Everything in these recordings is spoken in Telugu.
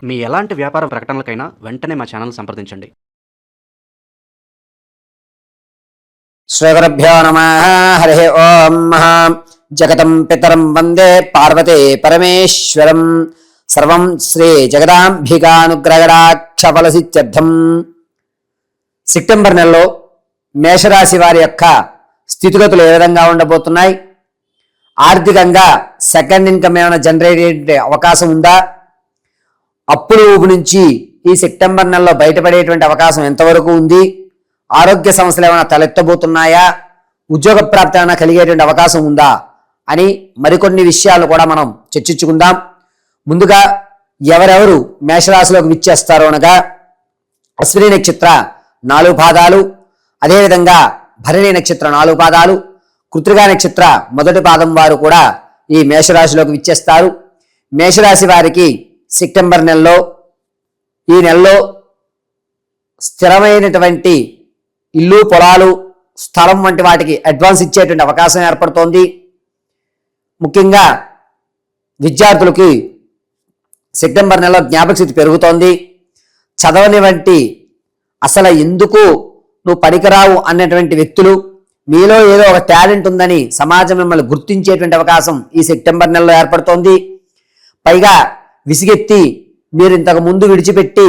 మీ ఎలాంటి వ్యాపార ప్రకటనలకైనా వెంటనే మా ఛానల్ సంప్రదించండి. శ్రీగురుభ్యో నమః. హరి ఓం. జగతం పితరం వందే పార్వతే పరమేశ్వరం. సర్వం శ్రీ జగదాంబికానుగ్రహడాక్షఫలసిత్యర్థం. సెప్టెంబర్ నెలలో మేషరాశి వారి యొక్క స్థితిగతులు ఏ విధంగా ఉండబోతున్నాయి? ఆర్థికంగా సెకండ్ ఇన్కమ్ ఏమైనా జనరేట్ అయ్యే అవకాశం ఉందా? అప్పుల ఊపు నుంచి ఈ సెప్టెంబర్ నెలలో బయటపడేటువంటి అవకాశం ఎంతవరకు ఉంది? ఆరోగ్య సమస్యలు ఏమైనా తలెత్తబోతున్నాయా? ఉద్యోగ ప్రాప్తి ఏమైనా కలిగేటువంటి అవకాశం ఉందా అని మరికొన్ని విషయాలు కూడా మనం చర్చించుకుందాం. ముందుగా ఎవరెవరు మేషరాశిలోకి విచ్చేస్తారో అనగా అశ్విని నక్షత్ర 4 పాదాలు, అదేవిధంగా భరణి నక్షత్ర 4 పాదాలు, కృత్తికా నక్షత్ర 1 పాదం వారు కూడా ఈ మేషరాశిలోకి విచ్చేస్తారు. మేషరాశి వారికి సెప్టెంబర్ నెలలో ఈ నెలలో స్థిరమైనటువంటి ఇల్లు, పొలాలు, స్థలం వంటి వాటికి అడ్వాన్స్ ఇచ్చేటువంటి అవకాశం ఏర్పడుతోంది. ముఖ్యంగా విద్యార్థులకి సెప్టెంబర్ నెలలో జ్ఞాపకశక్తి పెరుగుతోంది. చదవని వంటి అసలు ఎందుకు నువ్వు పనికిరావు అన్నటువంటి వ్యక్తులు, మీలో ఏదో ఒక టాలెంట్ ఉందని సమాజం మిమ్మల్ని గుర్తించేటువంటి అవకాశం ఈ సెప్టెంబర్ నెలలో ఏర్పడుతోంది. పైగా విసిగెత్తి మీరు ఇంతకు ముందు విడిచిపెట్టి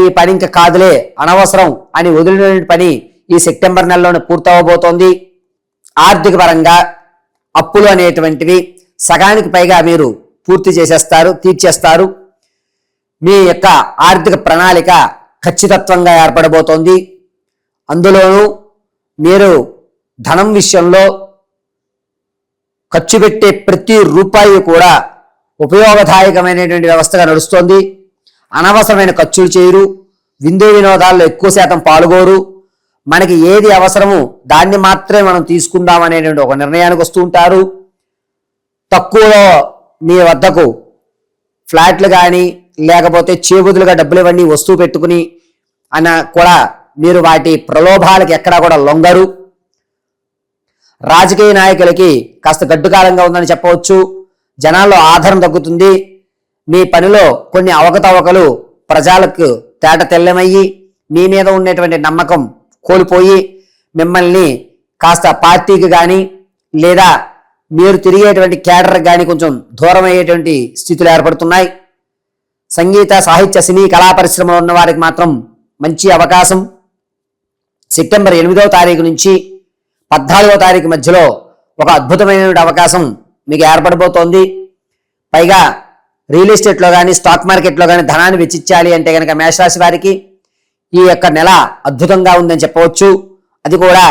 ఈ పని ఇంకా కాదులే, అనవసరం అని వదిలిన పని ఈ సెప్టెంబర్ నెలలోనే పూర్తవబోతోంది. ఆర్థిక పరంగా అప్పులు అనేటువంటివి సగానికి పైగా మీరు పూర్తి చేసేస్తారు, తీర్చేస్తారు. మీ యొక్క ఆర్థిక ప్రణాళిక ఖచ్చితత్వంగా ఏర్పడబోతోంది. అందులోనూ మీరు ధనం విషయంలో ఖర్చు పెట్టే ప్రతి రూపాయి కూడా ఉపయోగదాయకమైనటువంటి వ్యవస్థగా నడుస్తోంది. అనవసరమైన ఖర్చులు చేయరు, విందు వినోదాల్లో ఎక్కువ శాతం పాల్గొరు. మనకి ఏది అవసరమో దాన్ని మాత్రమే మనం తీసుకుందాం అనేటువంటి ఒక నిర్ణయానికి వస్తూ ఉంటారు. తక్కువలో మీ వద్దకు ఫ్లాట్లు కానీ లేకపోతే చేబుదులుగా డబ్బులు ఇవన్నీ వస్తువు పెట్టుకుని అన్న కూడా మీరు వాటి ప్రలోభాలకు ఎక్కడా కూడా లొంగరు. రాజకీయ నాయకులకి కాస్త గడ్డుకాలంగా ఉందని చెప్పవచ్చు. జనాల్లో ఆదరణ తగ్గుతుంది. మీ పనిలో కొన్ని అవకతవకలు ప్రజలకు తేట తెల్లమయ్యి మీ మీద ఉండేటువంటి నమ్మకం కోల్పోయి మిమ్మల్ని కాస్త పార్టీకి కానీ లేదా మీరు తిరిగేటువంటి క్యాడర్కి కానీ కొంచెం దూరం అయ్యేటువంటి స్థితులు ఏర్పడుతున్నాయి. సంగీత, సాహిత్య, సినీ, కళా పరిశ్రమలో ఉన్న వారికి మాత్రం మంచి అవకాశం. సెప్టెంబర్ 8వ తారీఖు నుంచి 14వ తారీఖు మధ్యలో ఒక అద్భుతమైనటువంటి అవకాశం మీకు ఏర్పడబోతోంది. పైగా రియల్ ఎస్టేట్లో కానీ స్టాక్ మార్కెట్లో కానీ ధనాన్ని వెచ్చించాలి అంటే కనుక మేషరాశి వారికి ఈ యొక్క నెల అద్భుతంగా ఉందని చెప్పవచ్చు. అది కూడా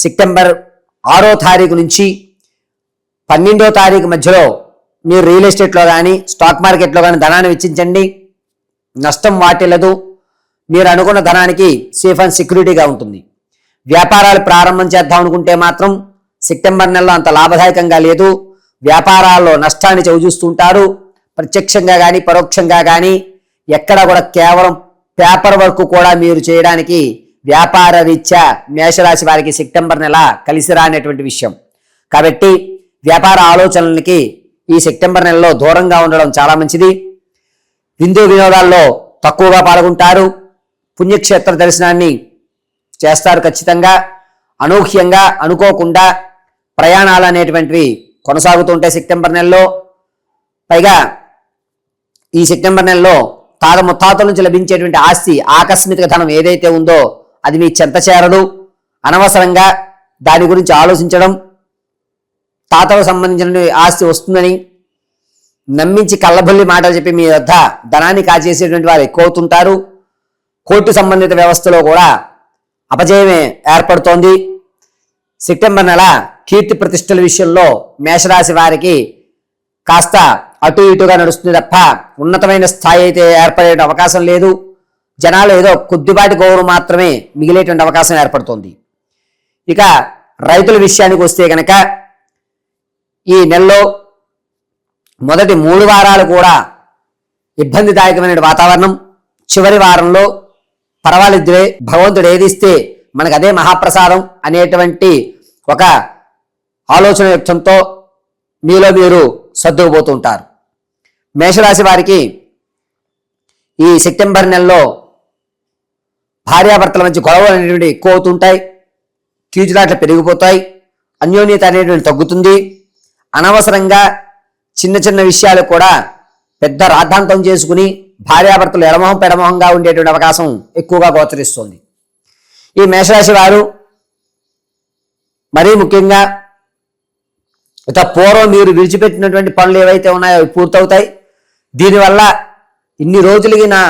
సెప్టెంబర్ 6వ తారీఖు నుంచి 12వ తారీఖు మధ్యలో మీరు రియల్ ఎస్టేట్లో కానీ స్టాక్ మార్కెట్లో కానీ ధనాన్ని వెచ్చించండి. నష్టం వాటిల్లదు. మీరు అనుకున్న ధనానికి సేఫ్ అండ్ సెక్యూరిటీగా ఉంటుంది. వ్యాపారాలు ప్రారంభం చేద్దాం అనుకుంటే మాత్రం సెప్టెంబర్ నెలలో అంత లాభదాయకంగా లేదు. వ్యాపారాల్లో నష్టాన్ని చవిచూస్తుంటారు. ప్రత్యక్షంగా కానీ పరోక్షంగా కానీ ఎక్కడ కూడా కేవలం పేపర్ వర్క్ కూడా మీరు చేయడానికి వ్యాపార రీత్యా మేషరాశి వారికి సెప్టెంబర్ నెల కలిసి రానటువంటి విషయం. కాబట్టి వ్యాపార ఆలోచనలకి ఈ సెప్టెంబర్ నెలలో దూరంగా ఉండడం చాలా మంచిది. విందు వినోదాల్లో తక్కువగా పాల్గొంటారు. పుణ్యక్షేత్ర దర్శనాన్ని చేస్తారు ఖచ్చితంగా. అనూహ్యంగా అనుకోకుండా ప్రయాణాలు అనేటువంటివి కొనసాగుతూ ఉంటాయి సెప్టెంబర్ నెలలో. పైగా ఈ సెప్టెంబర్ నెలలో తాత ముత్తాతల నుంచి లభించేటువంటి ఆస్తి, ఆకస్మిక ధనం ఏదైతే ఉందో అది మీ చెంత చేరదు. అనవసరంగా దాని గురించి ఆలోచించడం, తాతకు సంబంధించిన ఆస్తి వస్తుందని నమ్మించి కళ్ళబొల్లి మాటలు చెప్పి మీ వద్ద ధనాన్ని కాజేసేటువంటి వారు ఎక్కువ అవుతుంటారు. కోర్టు సంబంధిత వ్యవస్థలో కూడా అపజయమే ఏర్పడుతోంది. సెప్టెంబర్ నెల కీర్తి ప్రతిష్టల విషయంలో మేషరాశి వారికి కాస్త అటు ఇటుగా నడుస్తుంది తప్ప ఉన్నతమైన స్థాయి అయితే ఏర్పడే అవకాశం లేదు. జనాలు ఏదో కొద్దిపాటి గౌరవం మాత్రమే మిగిలేటువంటి అవకాశం ఏర్పడుతోంది. ఇక రైతుల విషయానికి వస్తే కనుక ఈ నెలలో మొదటి 3 వారాలు కూడా ఇబ్బందిదాయకమైన వాతావరణం. చివరి వారంలో పర్వాలేదులే, భగవంతుడు ఏదిస్తే మనకు అదే మహాప్రసాదం అనేటువంటి ఒక ఆలోచన యుక్తంతో మీలో మీరు సర్దుకుపోతూ ఉంటారు. మేషరాశి వారికి ఈ సెప్టెంబర్ నెలలో భార్యాభర్తల మధ్య గొడవలు అనేటువంటి ఎక్కువ అవుతుంటాయి, కీచులాట్లు పెరిగిపోతాయి, అన్యోన్యత అనేటువంటి తగ్గుతుంది. అనవసరంగా చిన్న చిన్న విషయాలు కూడా పెద్ద రాద్ధాంతం చేసుకుని భార్యాభర్తలు ఎడమొహం పెడమొహంగా ఉండేటువంటి అవకాశం ఎక్కువగా గోచరిస్తుంది. ఈ మేషరాశి వారు మరీ ముఖ్యంగా ఇక పూర్వం మీరు విడిచిపెట్టినటువంటి పనులు ఏవైతే ఉన్నాయో అవి పూర్తవుతాయి. దీనివల్ల ఇన్ని రోజులకి నా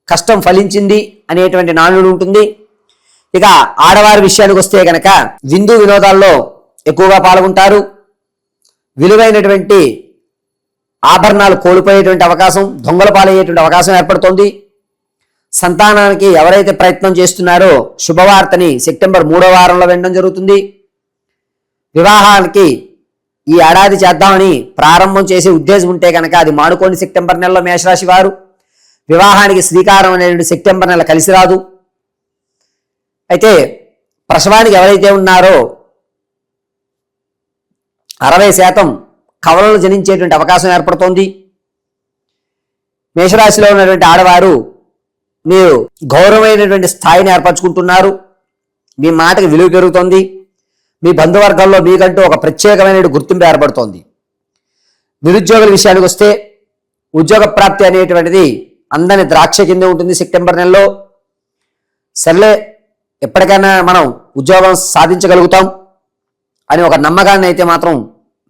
కష్టం ఫలించింది అనేటువంటి నానుడు ఉంటుంది. ఇక ఆడవారి విషయానికి వస్తే కనుక విందు వినోదాల్లో ఎక్కువగా పాల్గొంటారు. విలువైనటువంటి ఆభరణాలు కోల్పోయేటువంటి అవకాశం, దొంగల పాలయ్యేటువంటి అవకాశం ఏర్పడుతోంది. సంతానానికి ఎవరైతే ప్రయత్నం చేస్తున్నారో శుభవార్తని సెప్టెంబర్ 3వ వారంలో వినడం జరుగుతుంది. వివాహానికి ఈ ఏడాది చేద్దామని ప్రారంభం చేసే ఉద్దేశం ఉంటే కనుక అది మానుకోని సెప్టెంబర్ నెలలో మేషరాశి వారు. వివాహానికి శ్రీకారం అనేటువంటి సెప్టెంబర్ నెల కలిసి రాదు. అయితే ప్రసవానికి ఎవరైతే ఉన్నారో 60% కవలలు జనించేటువంటి అవకాశం ఏర్పడుతోంది. మేషరాశిలో ఉన్నటువంటి ఆడవారు మీరు గౌరవమైనటువంటి స్థాయిని ఏర్పరచుకుంటున్నారు. మీ మాటకి విలువ పెరుగుతోంది. మీ బంధువర్గాల్లో మీకంటూ ఒక ప్రత్యేకమైన గుర్తింపు ఏర్పడుతోంది. నిరుద్యోగుల విషయానికి వస్తే ఉద్యోగ ప్రాప్తి అనేటువంటిది అందని ద్రాక్ష కింద ఉంటుంది సెప్టెంబర్ నెలలో. సర్లే ఎప్పటికైనా మనం ఉద్యోగం సాధించగలుగుతాం అని ఒక నమ్మకాన్ని అయితే మాత్రం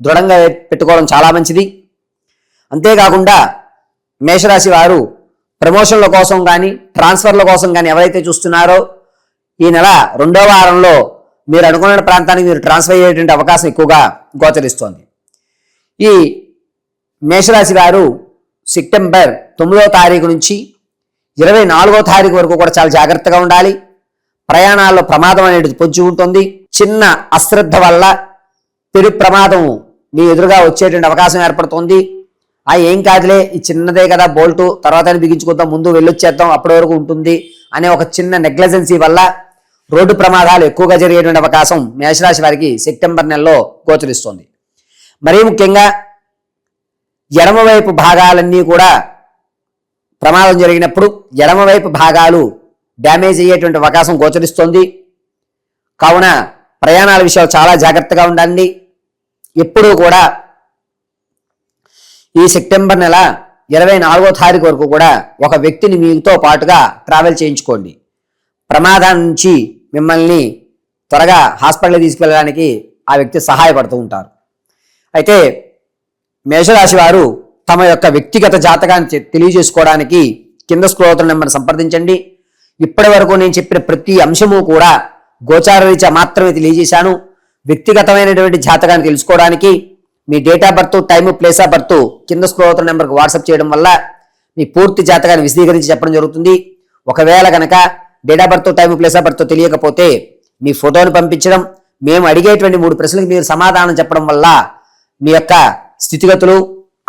దృఢంగా పెట్టుకోవడం చాలా మంచిది. అంతేకాకుండా మేషరాశి వారు ప్రమోషన్ల కోసం కానీ ట్రాన్స్ఫర్ల కోసం కానీ ఎవరైతే చూస్తున్నారో ఈ నెల 2వ వారంలో మీరు అనుకున్న ప్రాంతానికి మీరు ట్రాన్స్ఫర్ అయ్యేటువంటి అవకాశం ఎక్కువగా గోచరిస్తోంది. ఈ మేషరాశి వారు సెప్టెంబర్ 9వ తారీఖు నుంచి 24వ తారీఖు వరకు కూడా చాలా జాగ్రత్తగా ఉండాలి. ప్రయాణాల్లో ప్రమాదం అనేది పొంచి ఉంటుంది. చిన్న అశ్రద్ధ వల్ల పెరు ప్రమాదం మీ ఎదురుగా వచ్చేటువంటి అవకాశం ఏర్పడుతుంది. ఏం కాదులే, ఈ చిన్నదే కదా బోల్టు, తర్వాత బిగించుకుందాం, ముందు వెళ్ళొచ్చేద్దాం, అప్పటి వరకు ఉంటుంది అనే ఒక చిన్న నెగ్లిజెన్సీ వల్ల రోడ్డు ప్రమాదాలు ఎక్కువగా జరిగేటువంటి అవకాశం మేషరాశి వారికి సెప్టెంబర్ నెలలో గోచరిస్తుంది. మరీ ముఖ్యంగా ఎడమవైపు భాగాలన్నీ కూడా ప్రమాదం జరిగినప్పుడు ఎడమవైపు భాగాలు డ్యామేజ్ అయ్యేటువంటి అవకాశం గోచరిస్తోంది. కావున ప్రయాణాల విషయాలు చాలా జాగ్రత్తగా ఉండండి. ఎప్పుడూ కూడా ఈ సెప్టెంబర్ నెల 24వ తారీఖు వరకు కూడా ఒక వ్యక్తిని మీతో పాటుగా ట్రావెల్ చేయించుకోండి. ప్రమాదం నుంచి మిమ్మల్ని త్వరగా హాస్పిటల్కి తీసుకెళ్ళడానికి ఆ వ్యక్తి సహాయపడుతూ ఉంటారు. అయితే మేషరాశి వారు తమ యొక్క వ్యక్తిగత జాతకాన్ని తెలియజేసుకోవడానికి కింద స్క్రోల్ అవుతున్న నెంబర్ని సంప్రదించండి. ఇప్పటి వరకు నేను చెప్పిన ప్రతి అంశము కూడా గోచార రీత్యా మాత్రమే తెలియజేశాను. వ్యక్తిగతమైనటువంటి జాతకాన్ని తెలుసుకోవడానికి మీ date of birth, time, place of birth కింద స్క్రోల్ అవుతున్న నెంబర్కి వాట్సాప్ చేయడం వల్ల మీ పూర్తి జాతకాన్ని విశదీకరించి చెప్పడం జరుగుతుంది. ఒకవేళ కనుక date of birth, time, place of birth తెలియకపోతే మీ ఫోటోని పంపించడం, మేము అడిగేటువంటి 3 ప్రశ్నలకు మీరు సమాధానం చెప్పడం వల్ల మీ యొక్క స్థితిగతులు,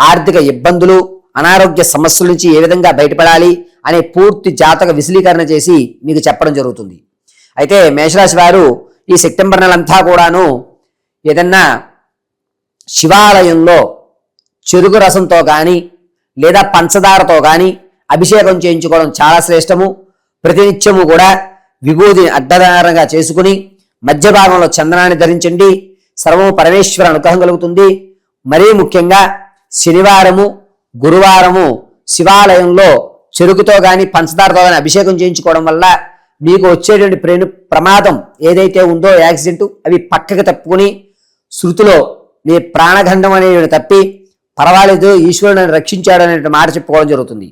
ఆర్థిక ఇబ్బందులు, అనారోగ్య సమస్యల నుంచి ఏ విధంగా బయటపడాలి అనే పూర్తి జాతక విశ్లేషణ చేసి మీకు చెప్పడం జరుగుతుంది. అయితే మేషరాశి వారు ఈ సెప్టెంబర్ నెలంతా కూడాను ఏదన్నా శివాలయంలో చెరుకు రసంతో కానీ లేదా పంచదారతో కానీ అభిషేకం చేయించుకోవడం చాలా శ్రేష్టము. ప్రతినిత్యము కూడా విభూతిని అడ్డదారంగా చేసుకుని మధ్య భాగంలో చందనాన్ని ధరించండి. సర్వము పరమేశ్వర అనుగ్రహం కలుగుతుంది. మరీ ముఖ్యంగా శనివారము, గురువారము శివాలయంలో చెరుకుతో కానీ పంచదారతో కానీ అభిషేకం చేయించుకోవడం వల్ల మీకు వచ్చేటువంటి ప్రమాదం ఏదైతే ఉందో యాక్సిడెంట్ అవి పక్కకి తప్పుకుని శృతిలో మీ ప్రాణగండం అనేది తప్పి పర్వాలేదు ఈశ్వరుడు నన్ను రక్షించాడు అనే మాట చెప్పుకోవడం జరుగుతుంది.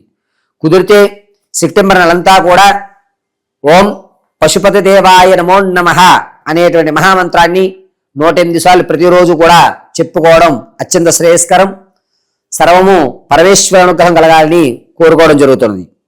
కుదిరితే సెప్టెంబర్ నెలంతా కూడా ఓం పశుపతి దేవాయ నమో నమః అనేటువంటి మహామంత్రాన్ని 108 సార్లు ప్రతిరోజు కూడా చెప్పుకోవడం అత్యంత శ్రేయస్కరం. సర్వము పరమేశ్వర అనుగ్రహం కలగాలని కోరుకోవడం జరుగుతుంది.